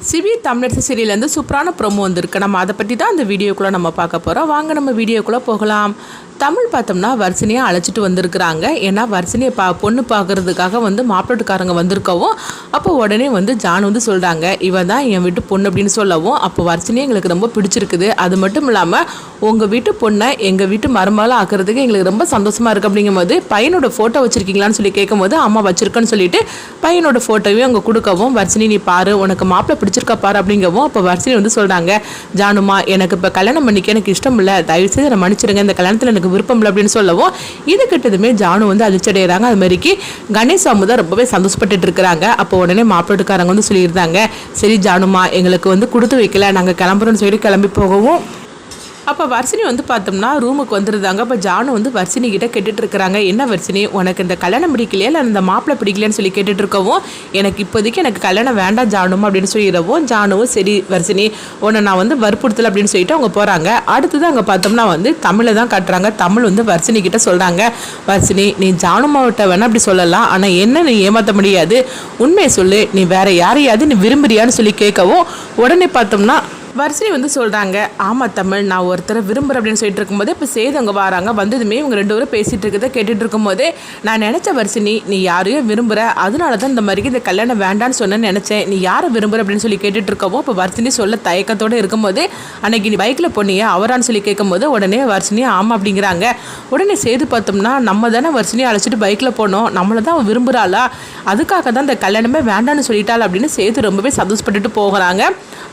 CV Tamilarasu சீரியலேருந்து சூப்பரான promo வந்திருக்கு. நம்ம அதை பற்றி தான் அந்த வீடியோக்குள்ளே நம்ம பார்க்க போகிறோம். வாங்க நம்ம வீடியோக்குள்ளே போகலாம். தமிழ் பார்த்தோம்னா வர்ஷினியை அழைச்சிட்டு வந்திருக்கிறாங்க. ஏன்னா வர்ஷினியை பொண்ணு பார்க்குறதுக்காக மாப்பிள்ளட்டுக்காரங்க வந்திருக்கவும் அப்போ உடனே ஜான் சொல்கிறாங்க, இவன் தான் என் வீட்டு பொண்ணு அப்படின்னு சொல்லவும் அப்போ வர்ஷினியை எங்களுக்கு ரொம்ப பிடிச்சிருக்குது. அது மட்டும் இல்லாமல் உங்கள் வீட்டு பொண்ணை எங்கள் வீட்டு மருமகளை ஆக்கிறதுக்கு எங்களுக்கு ரொம்ப சந்தோஷமாக இருக்குது. அப்படிங்கும்போது பையனோட ஃபோட்டோ வச்சுருக்கீங்களான்னு சொல்லி கேட்கும்போது அம்மா வச்சுருக்கேன்னு சொல்லிட்டு பையனோட ஃபோட்டோவையும் அவங்க கொடுக்கவும் வர்ஷினி நீ பாரு உனக்கு மாப்பிள்ளை பிடிச்சிருக்கா பாரு அப்படிங்கவும் அப்போ வர்ஷினி சொல்கிறாங்க, ஜானுமா எனக்கு இப்போ கல்யாணம் பண்ணிக்க எனக்கு இஷ்டம் இல்லை, தயவுசெய்து என்னை மன்னிச்சிடுங்க, இந்த கல்யாணத்தில் எனக்கு விருப்பம் இல்லை அப்படின்னு சொல்லவும் இது கிட்டதுமே ஜானு அதிர்ச்சடைகிறாங்க. அது மாதிரிக்கு கணேஷ் அமுதா ரொம்பவே சந்தோஷப்பட்டு இருக்கிறாங்க. அப்போ உடனே மாப்பிள்ளட்டுக்காரங்க சொல்லியிருந்தாங்க, சரி ஜானுமா எங்களுக்கு கொடுத்து வைக்கல, நாங்கள் கிளம்புறோம்னு சொல்லி கிளம்பி போகவும் அப்போ வர்ஷினி பார்த்தோம்னா ரூமுக்கு வந்துருந்தாங்க. அப்போ ஜானு வர்ஷினி கிட்ட கேட்டுட்டு இருக்கிறாங்க, என்ன வர்ஷினி உனக்கு இந்த கல்யாணம் பிடிக்கலையா இல்லை அந்த மாப்பிள்ளை பிடிக்கலையான்னு சொல்லி கேட்டுட்டு இருக்கவும் எனக்கு இப்போதைக்கு எனக்கு கல்யாணம் வேண்டாம் ஜானுமா அப்படின்னு சொல்லிடவும் ஜானுவும் சரி வர்ஷினி உன்னை நான் வற்புறுத்தலை அப்படின்னு சொல்லிட்டு அவங்க போகிறாங்க. அடுத்தது அங்கே பார்த்தோம்னா தமிழை தான் காட்டுறாங்க. தமிழ் வர்ஷினி கிட்ட சொல்கிறாங்க, வர்ஷினி நீ ஜானுமாவிட்ட வேணா அப்படி சொல்லலாம், ஆனால் என்ன நீ ஏமாற்ற முடியாது, உண்மையை சொல்லு, நீ வேற யாரையாவது நீ விரும்புறியான்னு சொல்லி கேட்கவும் உடனே பார்த்தோம்னா வர்ஷினி சொல்கிறாங்க, ஆமாம் தமிழ் நான் ஒருத்தரை விரும்புகிறேன் அப்படின்னு சொல்லிட்டு இருக்கும்போது இப்போ சேது அங்கே வராங்க. வந்ததுமே இவங்க ரெண்டு பேரும் பேசிகிட்டு இருக்கிறத கேட்டுட்டு இருக்கும்போதே நான் நினச்ச வர்ஷினி நீ யாரையும் விரும்புகிற, அதனால தான் இந்த மாதிரி இந்த கல்யாணம் வேண்டான்னு சொன்னேன்னு நினச்சேன், நீ யாரை விரும்புகிற அப்படின்னு சொல்லி கேட்டுட்டு இருக்கவும் இப்போ வர்ஷினி சொல்ல தயக்கத்தோடு இருக்கும்போது அன்னைக்கு நீ பைக்கில் போனியா அவரான்னு சொல்லி கேட்கும்போது உடனே வர்ஷினி ஆமாம் அப்படிங்கிறாங்க. உடனே சேது பார்த்தோம்னா நம்ம தானே வர்ஷினியை அழைச்சிட்டு பைக்கில் போனோம், நம்மளை தான் விரும்புகிறாளா, அதுக்காக தான் இந்த கல்யாணமே வேண்டான்னு சொல்லிட்டாள் அப்படின்னு சேது ரொம்பவே சந்தோஷப்பட்டுட்டு போகிறாங்க.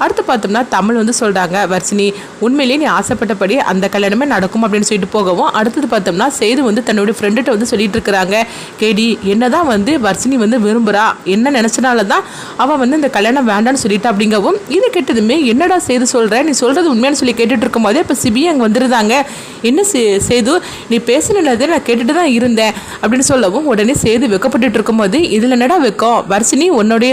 அடுத்து பார்த்தோம்னா தமிழ் சொல்கிறாங்க, வர்ஷினி உண்மையிலேயே நீ ஆசைப்பட்டபடி அந்த கல்யாணமே நடக்கும் அப்படின்னு சொல்லிட்டு போகவும் அடுத்தது பார்த்தோம்னா சேது தன்னுடைய ஃப்ரெண்டுகிட்ட சொல்லிட்டு இருக்கிறாங்க, கேடி என்னதான் வர்ஷினி விரும்புகிறா, என்ன நினச்சனால தான் அவள் இந்த கல்யாணம் வேண்டான்னு சொல்லிட்டா அப்படிங்கவும் இது கேட்டதுமே என்னடா சேது சொல்கிற, நீ சொல்கிறது உண்மையானு சொல்லி கேட்டுட்டு இருக்கும்போதே இப்போ சிபி அங்கே வந்துருந்தாங்க. என்ன சேது நீ பேசினது நான் கேட்டுட்டு தான் இருந்தேன் அப்படின்னு சொல்லவும் உடனே சேது வெக்கப்பட்டு இருக்கும்போது இதில் என்னடா வெக்கம், வர்ஷினி உன்னுடைய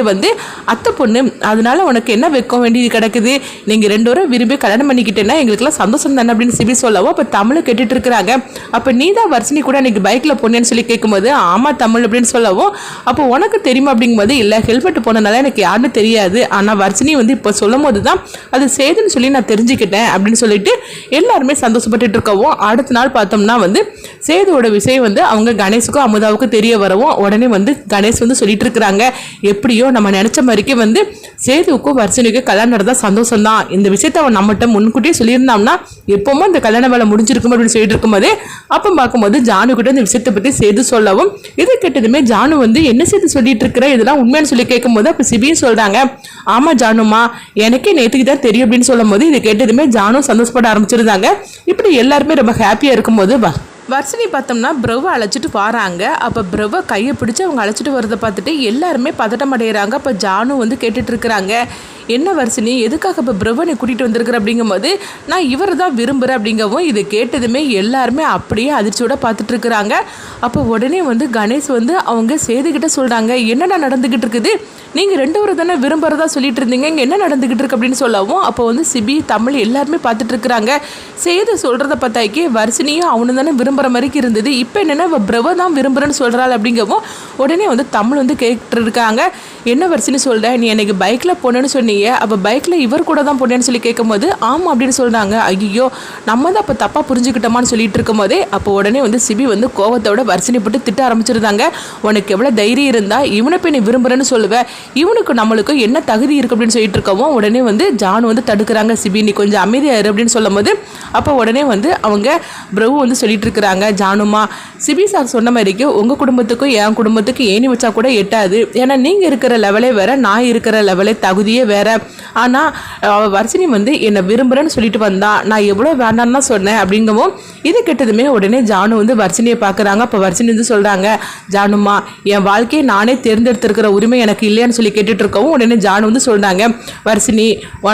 அத்தை பொண்ணு, அதனால உனக்கு என்ன வெக்கம் வேண்டியது கிடக்குது, நீங்கள் ரெண்டு பேரும் விரும்பி கல்யாணம் பண்ணிக்கிட்டேன்னா எங்களுக்குலாம் சந்தோஷம் தானே அப்படின்னு சிபி சொல்லவும் அப்போ தமிழ் கேட்டுட்டு இருக்கிறாங்க. அப்போ நீ தான் வர்ஷினி கூட இன்னைக்கு பைக்கில் போனேன்னு சொல்லி கேட்கும்போது ஆமாம் தமிழ் அப்படின்னு சொல்லவும் அப்போ உனக்கு தெரியுமா அப்படிங்கும்போது இல்லை ஹெல்மெட் போனதுனால எனக்கு யாருன்னு தெரியாது, ஆனால் வர்ஷினி இப்போ சொல்லும் போது தான் அது சேதுன்னு சொல்லி நான் தெரிஞ்சுக்கிட்டேன் அப்படின்னு சொல்லிட்டு எல்லாருமே சந்தோஷப்பட்டு இருக்கவும் அடுத்த நாள் பார்த்தோம்னா சேதுவோட விஷயம் அவங்க கணேஷுக்கும் அமுதாவுக்கும் தெரிய வரவும் உடனே கணேஷ் சொல்லிட்டு இருக்கிறாங்க, எப்படியோ நம்ம நினைச்ச மாதிரிக்கு சேதுவுக்கும் வர்ஷினிக்கும் கல்யாணம் நடந்தால் சந்தோஷம் தான், இந்த விஷயத்த அவன் நம்மகிட்ட முன்கூட்டியே சொல்லியிருந்தான்னா எப்பவுமே இந்த கல்யாண வேலை முடிஞ்சிருக்கும் அப்படின்னு சொல்லிட்டு இருக்கும்போதே அப்போ பார்க்கும்போது ஜானு கிட்ட இந்த விஷயத்தை பற்றி சேது சொல்லவும் இது கேட்டதுமே ஜானு என்ன சேது சொல்லிட்டு இருக்கிற இதெல்லாம் உண்மைன்னு சொல்லி கேட்கும்போது அப்போ சிபியும் சொல்றாங்க, ஆமா ஜானுமா எனக்கே நேற்றுக்கு தான் தெரியும் அப்படின்னு சொல்லும் போது இதை கேட்டதுமே ஜானு சந்தோஷப்பட ஆரம்பிச்சிருந்தாங்க. இப்படி எல்லாருமே ரொம்ப ஹாப்பியா இருக்கும்போது வர்ஷினி பார்த்தோம்னா பிரவை அழைச்சிட்டு வராங்க. அப்போ பிரவை கையை பிடிச்சி அவங்க அழைச்சிட்டு வரதை பார்த்துட்டு எல்லாருமே பதட்டம் அடைகிறாங்க. அப்போ ஜானு கேட்டுட்டு இருக்கிறாங்க, என்ன வர்ஷினி எதுக்காக இப்போ பிரவனை கூட்டிகிட்டு வந்திருக்கிற அப்படிங்கும்போது நான் இவர் தான் விரும்புகிறேன் அப்படிங்கவும் இதை கேட்டதுமே எல்லாருமே அப்படியே அதிர்ச்சியோட பார்த்துட்டு இருக்கிறாங்க. அப்போ உடனே கணேஷ் அவங்க சேதுக்கிட்ட சொல்கிறாங்க, என்னடா நடந்துக்கிட்டு இருக்குது, நீங்கள் ரெண்டு பேரும் தானே விரும்புகிறதா சொல்லிட்டு இருந்தீங்க, இங்கே என்ன நடந்துக்கிட்டு இருக்கு அப்படின்னு சொல்லவும் அப்போ சிபி தமிழ் எல்லாருமே பார்த்துட்டு இருக்கிறாங்க. சேது சொல்கிறத பார்த்தாக்கி வர்ஷினியும் அவனு தானே விரும்புகிற மாதிரிக்கு இருந்தது, இப்போ என்னென்னா பிரவ தான் விரும்புகிறேன்னு சொல்கிறாள் அப்படிங்கவும் உடனே தமிழ் கேட்டு இருக்காங்க, என்ன வர்ஷினி சொல்கிற, நீ எனக்கு பைக்கில் போனேன்னு சொன்னீங்க, அப்போ பைக்கில் இவர் கூட தான் போனேன்னு சொல்லி கேட்கும்போது ஆமாம் அப்படின்னு சொல்கிறாங்க. ஐயோ நம்ம தான் அப்போ தப்பாக புரிஞ்சுக்கிட்டோமான்னு சொல்லிட்டு இருக்கும்போதே அப்போ உடனே சிபி கோவத்தோட வர்ஷினி போட்டு திட்ட ஆரம்பிச்சிருந்தாங்க, உனக்கு எவ்வளோ தைரியம் இருந்தால் இவனை போய் நீ விரும்புகிறேன்னு சொல்லுவேன், இவனுக்கு நம்மளுக்கு என்ன தகுதி இருக்குது அப்படின்னு சொல்லிட்டு இருக்கவும் உடனே ஜானு தடுக்கிறாங்க, சிபி நீ கொஞ்சம் அமைதியாக இரு அப்படின்னு சொல்லும் போது அப்போ உடனே அவங்க பிரபு சொல்லிட்டு இருக்கிறாங்க, ஜானுமா சிபி சார் சொன்ன மாதிரிக்கு உங்கள் குடும்பத்துக்கும் என் குடும்பத்துக்கும் ஏணி வச்சா கூட எட்டாது, ஏன்னா நீங்கள் இருக்கிற லெவலே வேற நான் இருக்கிற லெவலே தகுதியே வேற, ஆனால் வர்ஷினி என்னை விரும்புகிறேன்னு சொல்லிட்டு வந்தா, நான் எவ்வளோ வேண்டான்னு தான் சொன்னேன் அப்படிங்கவும் இது கெட்டதுமே உடனே ஜானு வர்ஷினியை பார்க்குறாங்க. அப்போ வர்ஷினி சொல்கிறாங்க, ஜானுமா என் வாழ்க்கையை நானே தேர்ந்தெடுத்திருக்கிற உரிமை எனக்கு இல்லையான்னு சொல்லி கேட்டுட்டு இருக்கவும் உடனே ஜானு சொல்கிறாங்க, வர்ஷினி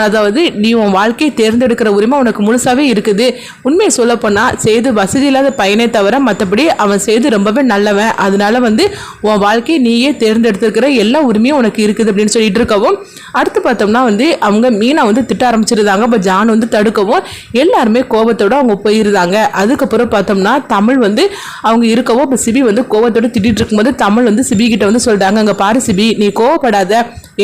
அதாவது நீ உன் வாழ்க்கையை தேர்ந்தெடுக்கிற உரிமை உனக்கு முழுசாகவே இருக்குது, உண்மையை சொல்லப்போனால் சேது வசதி இல்லாத பையனே தவிர மற்றபடி அவன் சேது ரொம்பவே நல்லவன், அதனால உன் வாழ்க்கையை நீயே தேர்ந்தெடுத்திருக்கிற எல்லா உரிமையும் உனக்கு இருக்குது அப்படின்னு சொல்லிட்டு இருக்கவும் அடுத்து பார்த்தோம் பார்த்தோம்னா வந்து அவங்க மீனா வந்து திட்ட ஆரம்பிச்சிருந்தாங்க. அப்போ ஜான் வந்து தடுக்கவும் எல்லாருமே கோபத்தோட அவங்க போயிருந்தாங்க. அதுக்கப்புறம் பார்த்தோம்னா தமிழ் வந்து அவங்க இருக்கவும் இப்போ சிபி வந்து கோபத்தோட திட்டிட்டு இருக்கும்போது தமிழ் வந்து சிபி கிட்ட வந்து சொல்றாங்க, அங்க பாரு சிபி, நீ கோவப்படாத,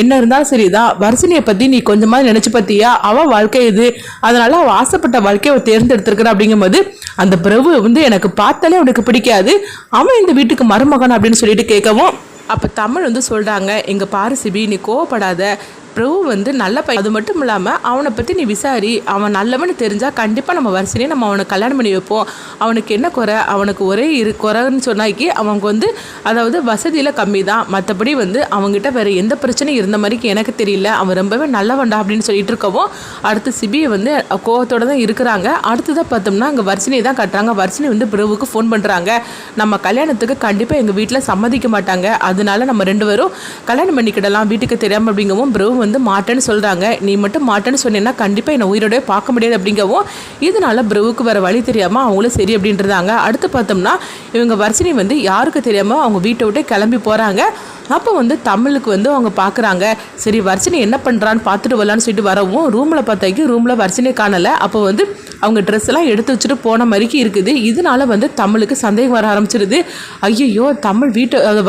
என்ன இருந்தாலும் சரிதான், வர்ஷினியை பத்தி நீ கொஞ்சமா நினைச்சு பார்த்தியா, அவ வாழ்க்கை இது, அதனால அவ ஆசைப்பட்ட வாழ்க்கையை அவ தேர்ந்தெடுத்திருக்கிற அப்படிங்கும்போது அந்த பிரபு வந்து எனக்கு பார்த்தாலே அவனுக்கு பிடிக்காது, அவன் இந்த வீட்டுக்கு மருமகன் அப்படின்னு சொல்லிட்டு கேட்கவும் அப்போ தமிழ் வந்து சொல்கிறாங்க, எங்க பாரு சிபி, நீ கோவப்படாத, பிரபு வந்து நல்ல பையன், அது மட்டும் இல்லாமல் அவனை பற்றி நீ விசாரி, அவன் நல்லவன்னு தெரிஞ்சால் கண்டிப்பாக நம்ம வரிசையே நம்ம அவனை கல்யாணம் பண்ணி வைப்போம். அவனுக்கு என்ன குறை, அவனுக்கு ஒரே குறைன்னு சொன்னாக்கி அவங்க வந்து அதாவது வசதியில் கம்மி தான், மற்றபடி வந்து அவங்ககிட்ட வேறு எந்த பிரச்சனையும் இருந்த மாதிரிக்கு எனக்கு தெரியல, அவன் ரொம்பவே நல்லவன்டா அப்படின்னு சொல்லிட்டு இருக்கவும் அடுத்து சிபியை வந்து கோவத்தோடு தான் இருக்கிறாங்க. அடுத்ததாக பார்த்தோம்னா அங்கே வர்ஷினியை தான் கட்டுறாங்க. வர்ஷினி வந்து பிரபுவுக்கு ஃபோன் பண்ணுறாங்க, நம்ம கல்யாணத்துக்கு கண்டிப்பாக எங்கள் வீட்டில் சம்மதிக்க மாட்டாங்க, அதனால நம்ம 2 பேரும் கல்யாணம் பண்ணிக்கிடலாம் வீட்டுக்கு தெரியாமல் அப்படிங்கவும் பிரபு வந்து மாட்டேன்னு சொல்கிறாங்க. நீ மட்டும் மாட்டேன்னு சொன்னேன்னா கண்டிப்பாக என்னை உயிரோட பார்க்க முடியாது அப்படிங்கவும் இதனால பிரபுவுக்கு வேறு வழி தெரியாமல் அவங்களும் சரி அப்படின்றதாங்க. அடுத்து பார்த்தோம்னா இவங்க வர்ஷினி வந்து யாருக்கு தெரியாமல் அவங்க வீட்டை விட்டு கிளம்பி போகிறாங்க. அப்போ வந்து தமிழுக்கு வந்து அவங்க பார்க்குறாங்க, சரி வர்ஷினி என்ன பண்ணுறான்னு பார்த்துட்டு வரலான்னு சொல்லிட்டு வரவும் ரூமில் பார்த்தாக்கி ரூமில் வர்ஷினியை காணலை. அப்போ வந்து அவங்க ட்ரெஸ் எல்லாம் எடுத்து வச்சுட்டு போன மாதிரிக்கு இருக்குது. இதனால வந்து தமிழுக்கு சந்தேகம் வர ஆரம்பிச்சிருது. ஐயோ தமிழ்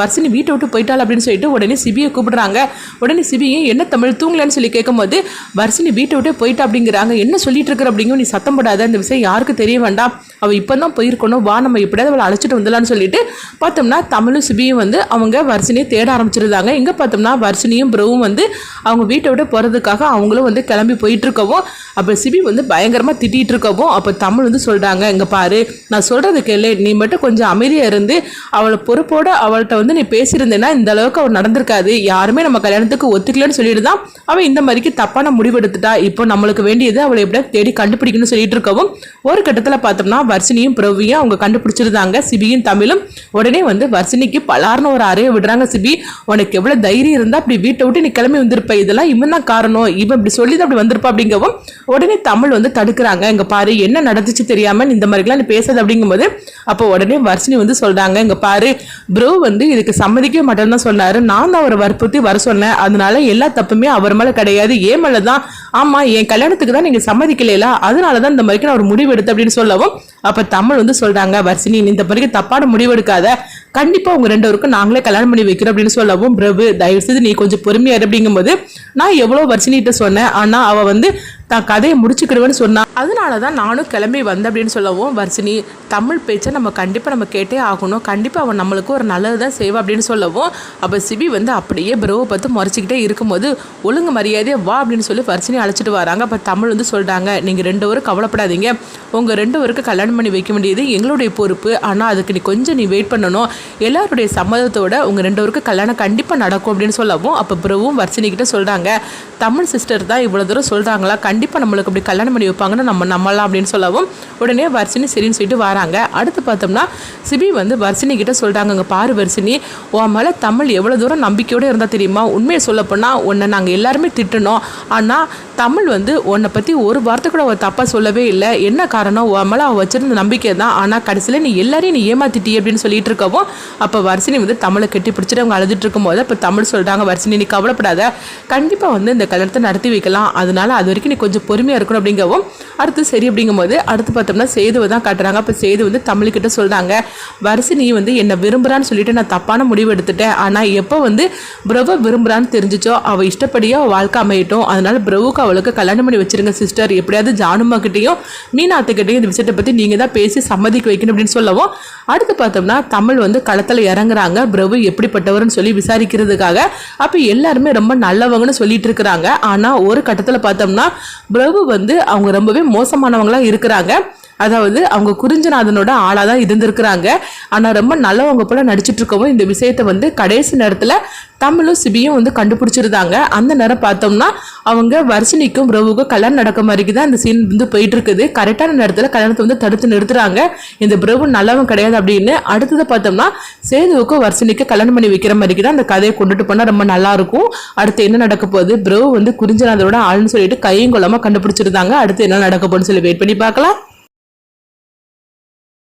வர்ஷினி வீட்டை விட்டு போயிட்டாள் அப்படின்னு சொல்லிட்டு உடனே சிபியை கூப்பிடுறாங்க. உடனே சிபியை என்ன தமிழ் தூங்கலன்னு சொல்லி கேட்கும்போது வர்ஷினி வீட்டை விட்டே போயிட்டா அப்படிங்கிறாங்க. என்ன சொல்லிட்டு இருக்கிற அப்படிங்கும், நீ சத்தம் போடாத, இந்த விஷயம் யாருக்கு தெரிய வேண்டாம், அவள் இப்போ தான் போயிருக்கணும், வா நம்ம எப்படியாவது அவளை அழைச்சிட்டு வந்துடலான்னு சொல்லிட்டு பார்த்தோம்னா தமிழும் சிபியும் வந்து அவங்க வர்ஷினியை தேட ஆரம்பிச்சிருந்தாங்க. இங்கே பார்த்தோம்னா வர்ஷினியும் பிரவும் வந்து அவங்க வீட்டை விட்டு போகிறதுக்காக அவங்களும் வந்து கிளம்பி போயிட்டு இருக்கவும் அப்போ சிபி வந்து பயங்கரமாக திட்டிகிட்டு இருக்கவும் அப்போ தமிழ் வந்து சொல்கிறாங்க, இங்கே பாரு, நான் சொல்கிறது கேளு, நீ மட்டும் கொஞ்சம் அமைதியாக இருந்து அவளை பொறுப்போட அவள்கிட்ட வந்து நீ பேசியிருந்தேன்னா இந்த அளவுக்கு அவள் நடந்திருக்காது, யாருமே நம்ம கல்யாணத்துக்கு ஒத்துக்கலன்னு சொல்லிட்டு தான் அவள் இந்த மாதிரிக்கு தப்பான முடிவெடுத்துட்டா, இப்போ நம்மளுக்கு வேண்டியது அவளை எப்படியா தேடி கண்டுபிடிக்கணும்னு சொல்லிட்டு இருக்கவும் ஒரு கட்டத்தில் பார்த்தோம்னா வர்ஷினியும் பிரவியும் அவங்க கண்டுபிடிச்சிருந்தாங்க. சிபியும் தமிழும் உடனே வந்து வர்ஷினிக்கு பலார்னு ஒரு அறையை விடுறாங்க. சிபி, உனக்கு எவ்வளவு தைரியம் இருந்தா அப்படி வீட்டை விட்டு நீ கிளம்பி வந்திருப்ப, இதெல்லாம் இவன் தான் காரணம், இவன் இப்படி சொல்லிதான் அப்படி வந்திருப்பா அப்படிங்கவும் உடனே தமிழ் வந்து தடுக்கிறாங்க. இங்க பாரு, என்ன நடந்துச்சு தெரியாம இந்த மாதிரிலாம் நீ பேசாது அப்படிங்கும்போது அப்போ உடனே வர்ஷினி வந்து சொல்றாங்க, இங்க பாரு, ப்ரோ வந்து இதுக்கு சம்மதிக்கவே மாட்டேன்னு தான் சொன்னாரு, நான் தான் அவரை வற்புறுத்தி வர சொன்னேன், அதனால எல்லா தப்புமே அவர் மேல கிடையாது, ஏன் மேலதான், ஆமா என் கல்யாணத்துக்கு தான் நீங்க சம்மதிக்கல, அதனாலதான் இந்த மாதிரி நான் ஒரு முடிவு எடுத்து அப்படின்னு சொல்லவும் அப்ப தமிழ் வந்து சொல்றாங்க, வர்ஷினி இந்த மாதிரி தப்பான முடிவு எடுக்காத, கண்டிப்பா உங்க 2 பேருக்கும் நாங்களே கல்யாணம் பண்ணி வைக்கிறோம் அப்படின்னு சொல்லவும் பிரபு தயவு செய்து நீ கொஞ்சம் பொறுமையா அப்படிங்கும்போது நான் எவ்வளவு வர்ஷினிகிட்ட சொன்னேன், ஆனா அவ வந்து தான் கதையை முடிச்சுக்கிடுவேன்னு சொன்னா, அதனாலதான் நானும் கிளம்பி வந்தேன் அப்படின்னு சொல்லவும் வர்ஷினி தமிழ் பேச்சை நம்ம கண்டிப்பா நம்ம கேட்டே ஆகணும், கண்டிப்பா அவன் நம்மளுக்கு ஒரு நல்லதுதான் செய்வா அப்படின்னு சொல்லவும் அப்ப சிபி வந்து அப்படியே பிரபு பார்த்து முறைச்சிக்கிட்டே இருக்கும்போது ஒழுங்கு மரியாதையா வா அப்படின்னு சொல்லி வர்ஷினி அழைச்சிட்டு வராங்க. அப்ப தமிழ் வந்து சொல்றாங்க, நீங்க 2 பேரும் கவலைப்படாதீங்க, உங்க 2 பேருக்கு கல்யாணம் பண்ணி வைக்க வேண்டியது எங்களுடைய பொறுப்பு, ஆனா அதுக்கு நீ கொஞ்சம் வெயிட் பண்ணணும், எல்லாருடைய சம்மதத்தோட உங்க 2 பேருக்கு கல்யாணம் கண்டிப்பா நடக்கும் அப்படின்னு சொல்லவும் அப்ப பிரபுவும் வர்ஷினி கிட்ட சொல்றாங்க, தமிழ் சிஸ்டர் தான் இவ்வளவு தூரம் சொல்றாங்களா, கண்டிப்பா நம்மளுக்கு அப்படி கல்யாணம் பண்ணி வைப்பாங்கன்னு நம்ம நம்பலாம் அப்படின்னு சொல்லவும் உடனே வர்ஷினி சரின்னு சொல்லிட்டு வராங்க. அடுத்து பார்த்தோம்னா சிபி வந்து வர்ஷினி கிட்ட சொல்றாங்க, அங்க பாரு வர்ஷினி, உன் மேல தமிழ் எவ்வளவு தூரம் நம்பிக்கையோட இருந்தா தெரியுமா, உண்மையை சொல்ல போனா உன்னை நாங்க எல்லாருமே திட்டணும், ஆனா தமிழ் வந்து உன்னை பத்தி ஒரு வார்த்தை கூட அவ தப்பா சொல்லவே இல்லை, என்ன காரணம், உன் மேல அவ வச்சிருந்த நம்பிக்கை தான், ஆனா கடைசியில நீ எல்லாரையும் நீ ஏமாத்திட்டி அப்படின்னு சொல்லிட்டு இருக்கவும் அப்ப வர்ஷினி வந்து தமிழை கட்டி பிடிச்சிட்டு அவங்க அழுதுட்டு இருக்கும் போது அப்ப தமிழ் சொல்றாங்க, வர்ஷினி நீ கவலைப்படாத, கண்டிப்பா வந்து இந்த கல்யாணத்தை நடத்தி வைக்கலாம், அதனால அது வரைக்கும் நீ கொஞ்சம் பொறுமையா இருக்கணும் அப்படிங்கவும் அடுத்து சரி அப்படிங்கும்போது அடுத்து பார்த்தோம்னா சேதுவை தான் காட்டுறாங்க. அப்ப சேது வந்து தமிழ்கிட்ட சொல்றாங்க, வர்ஷினி வந்து என்ன விரும்புறான்னு சொல்லிட்டு நான் தப்பான முடிவு எடுத்துட்டேன், ஆனா எப்போ வந்து பிரபு விரும்புறான்னு தெரிஞ்சிச்சோ அவ இஷ்டப்படியே அவள் வாழ்க்கை அமையட்டும், அதனால பிரபுக்கு அவளுக்கு கல்யாணம் பண்ணி வச்சிருங்க சிஸ்டர், எப்படியாவது ஜானுமா கிட்டையும் மீனாத்துக்கிட்டையும் இந்த விஷயத்தை பத்தி நீங்க தான் பேசி சம்மதிக்க வைக்கணும் அப்படின்னு சொல்லவும் அடுத்து பார்த்தோம்னா தமிழ் வந்து களத்துல இறங்குறாங்க பிரபு எப்படிப்பட்டவர்னு சொல்லி விசாரிக்கிறதுக்காக. அப்ப எல்லாருமே ரொம்ப நல்லவங்கன்னு சொல்லிட்டு இருக்கிறாங்க, ஆனா ஒரு கட்டத்துல பார்த்தோம்னா பிரபு வந்து அவங்க ரொம்பவே மோசமானவங்களா இருக்கிறாங்க, அதாவது அவங்க குறிஞ்சநாதனோட ஆளாக தான் இருந்திருக்கிறாங்க, ஆனால் ரொம்ப நல்லவங்க போல நடிச்சிட்டு இருக்கவும் இந்த விஷயத்தை வந்து கடைசி நேரத்தில் தமிழும் சிபியும் வந்து கண்டுபிடிச்சிருந்தாங்க. அந்த நேரம் பார்த்தோம்னா அவங்க வர்ஷினிக்கும் பிரபுக்கும் கல்யாணம் நடக்க மாதிரி தான் இந்த சீன் வந்து போயிட்டு இருக்குது. கரெக்டான நேரத்தில் கல்யாணத்தை வந்து தடுத்து நிறுத்துறாங்க, இந்த பிரபு நல்லவன் கிடையாது அப்படின்னு. அடுத்தது பார்த்தோம்னா சேதுவுக்கும் வர்ஷினிக்கும் கல்யாணம் பண்ணி வைக்கிற மாதிரி தான் அந்த கதையை கொண்டுட்டு போனால் ரொம்ப நல்லா இருக்கும். அடுத்து என்ன நடக்க போகுது, பிரபு வந்து குறிஞ்சநாதனோட ஆள்னு சொல்லிட்டு கையும் கொள்ளாம கண்டுபிடிச்சிருந்தாங்க, அடுத்து என்ன நடக்க போகுதுன்னு சொல்லி வெயிட் பண்ணி பார்க்கலாம்.